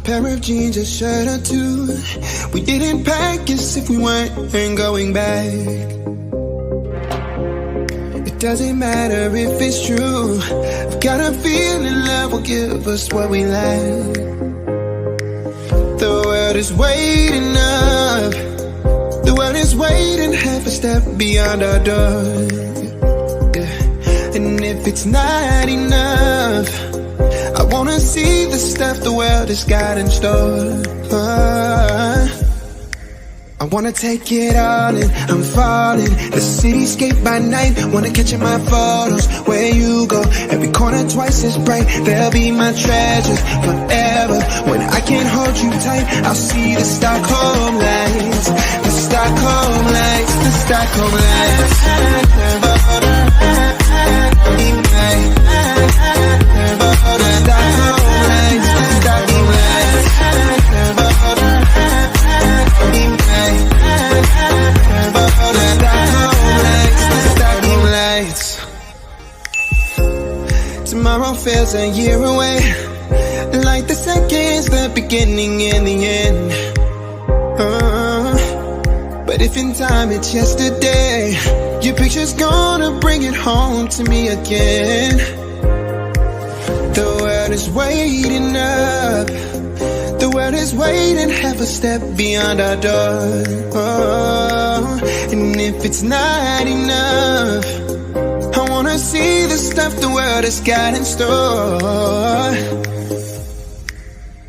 pair of jeans, a shirt or two. We didn't pack as if we weren't going back. It doesn't matter if it's true. I've got a feeling love will give us what we lack. The world is waiting up. The world is waiting half a step beyond our door. Yeah. And if it's not enough, I wanna see the stuff the world has got in store. I wanna take it all in, I'm falling. The cityscape by night, wanna catch in my photos. Where you go, every corner twice as bright. They'll be my treasures forever. When I can't hold you tight, I'll see the Stockholm lights. The Stockholm lights, the Stockholm lights. Tomorrow feels a year away, like the seconds, the beginning and the end. But if in time it's yesterday, your picture's gonna bring it home to me again. The world is waiting up. The world is waiting half a step beyond our door. And if it's not enough, I wanna see the stuff the world has got in store.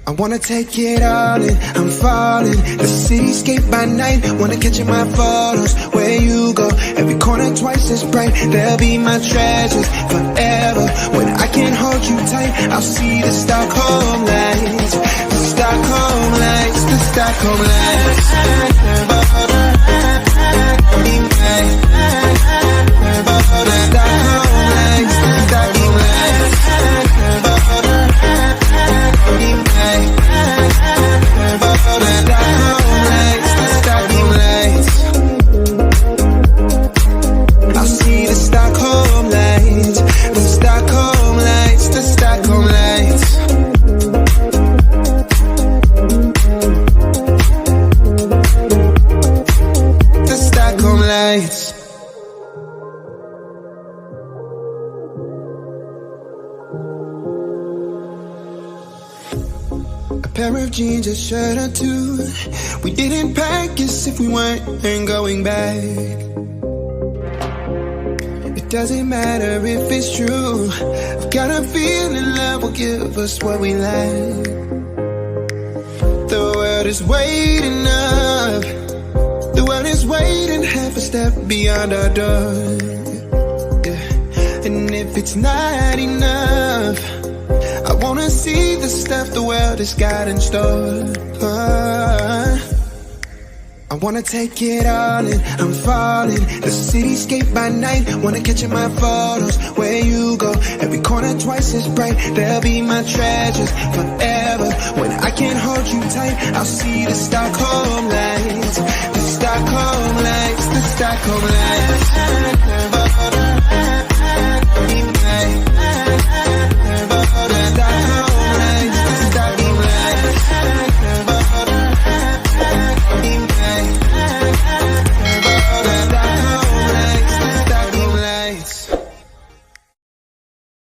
I wanna take it all in, I'm falling. The cityscape by night, wanna catch in my photos. Where you go, every corner twice as bright. They'll be my treasures forever. When I can't hold you tight, I'll see the Stockholm lights. The Stockholm lights, the Stockholm lights. A pair of jeans, a shirt or two. We didn't pack as if we weren't going back. It doesn't matter if it's true. I've got a feeling love will give us what we lack. The world is waiting up. The world is waiting half a step beyond our door. Yeah. And if it's not enough, I wanna see the stuff the world has got in store. I wanna take it all in, I'm falling. The cityscape by night, wanna catch in my photos. Where you go, every corner twice as bright. They'll be my treasures forever. When I can't hold you tight, I'll see the Stockholm lights. The Stockholm lights, the Stockholm lights.